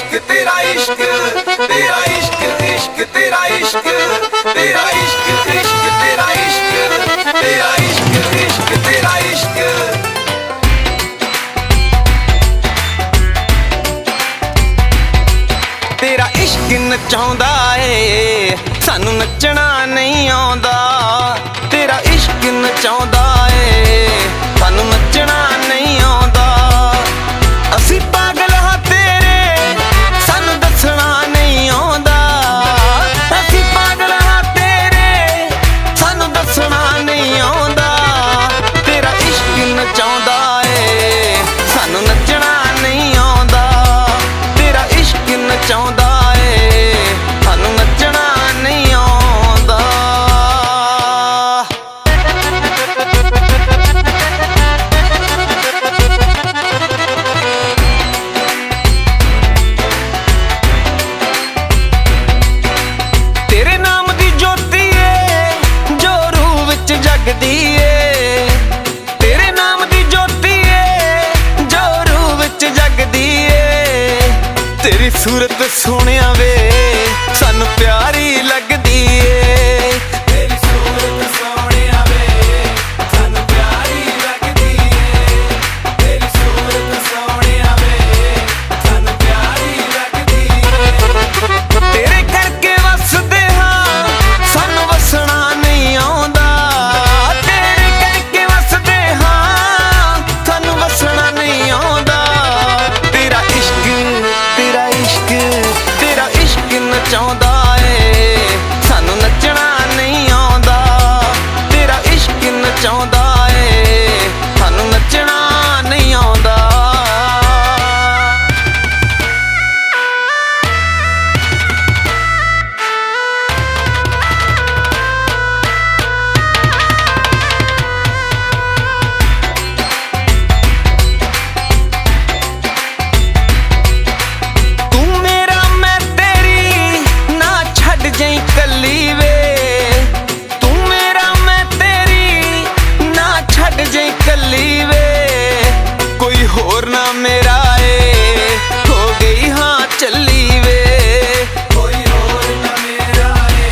इश्क तेरा इश्क तेरा इश्क इश्क तेरा इश्क तेरा इश्क इश्क तेरा इश्क तेरा इश्क इश्क तेरा इश्क तेरा इश्क नचाउंदा ए सानू नचना नहीं आउंदा तेरा इश्क नचाउंदा ए सानू नचना नहीं आउंदा असी पागल हां तेरे सानू दसना नहीं आउंदा असी पागल हां तेरे सानू दसना नहीं आउंदा तेरा इश्क नचाउंदा ए सानू नचना नहीं आउंदा तेरा इश्क नचाउंदा तेरी सूरत सोहणिया वे सानू प्यारी लगदी ए तेरी सूरत सोहणिया वे सानू प्यारी लगदी ए तेरी सूरत सोहणिया वे सानू प्यारी लगदी ए तेरे करके वसदे हां सानू वसना नहीं आउंदा तेरे करके वसदे हां सानू वसना नहीं आउंदा तेरा इश्क तेरा इश्क नचाउंदा ए सानू नचना नहीं आउंदा तेरा इश्क नचाउंदा ए सानू नचना नहीं आउंदा होर ना मेरा ए हो गई हाँ चली वे कोई होर ना मेरा ए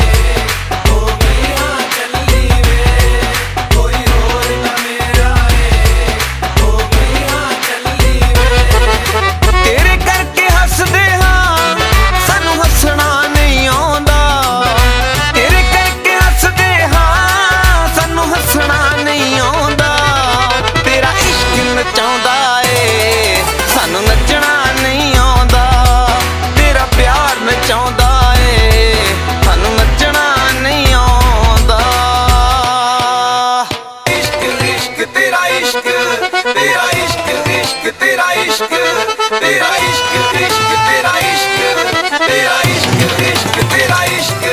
हो गई हाँ चली वे कोई होर ना मेरा ए हो गई हाँ चली वे तेरे करके हसदे हाँ सानू हसना नहीं आउंदा तेरे करके हसदे हाँ सानू हसना नहीं आउंदा तेरा इश्क नचाउंदा सानू नचना नहीं आउंदा तेरा प्यार नचाउंदा ए सानू नचना नहीं आउंदा इश्क इश्क तेरा इश्क तेरा इश्क इश्क तेरा इश्क तेरा इश्क इश्क तेरा इश्क तेरा इश्क इश्क तेरा इश्क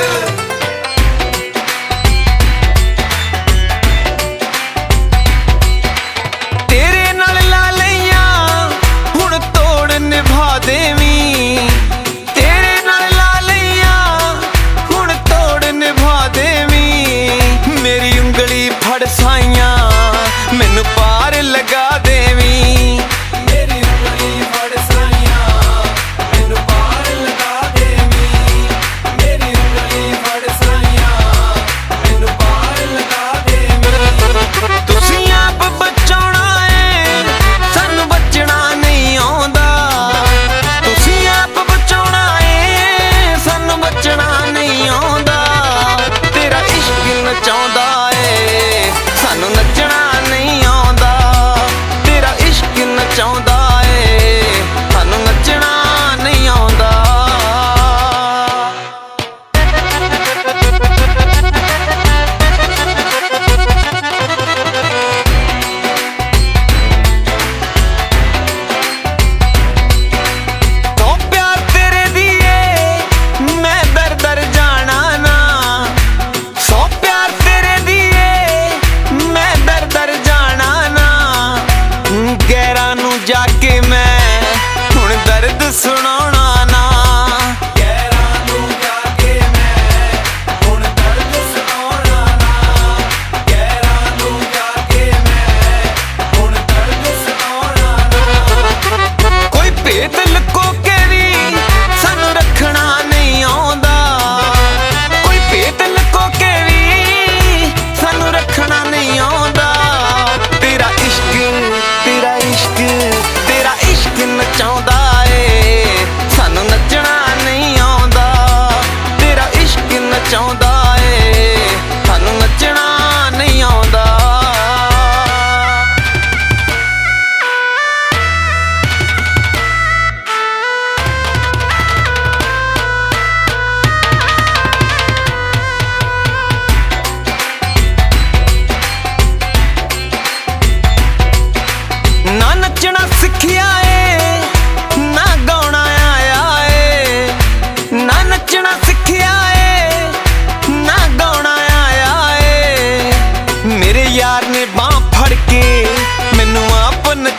मैनू पार लगा देवी मेरी उंगली फड़ साइयां मैनू पार लगा देवी मेरी उंगली फड़ साइयां मैनू पार लगा देवी तुसी आप बचाउणा ए सानू बचना नहीं आउंदा तुसी आप बचाउणा ए सानू बचना नहीं आउंदा तेरा इश्क नचाउंदा ए सानू नचना नहीं आउंदा तेरा इश्क नचाउंदा ए सानू नचना नहीं आउंदा तो प्यार तेरे दिए मैं दर दर जाना ना सो प्यार तेरे दिए मैं दर दर जाना ना गैरां नू जाके मैं हुण दर्द सुनाउणा ना गैरां नू जाके मैं हुण दर्द सुनाउणा ना गैरां नू जाके मैं हुण दर्द सुनाउणा ना कोई भेद लुको के भी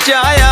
ਵਿੱਚ ਆਇਆ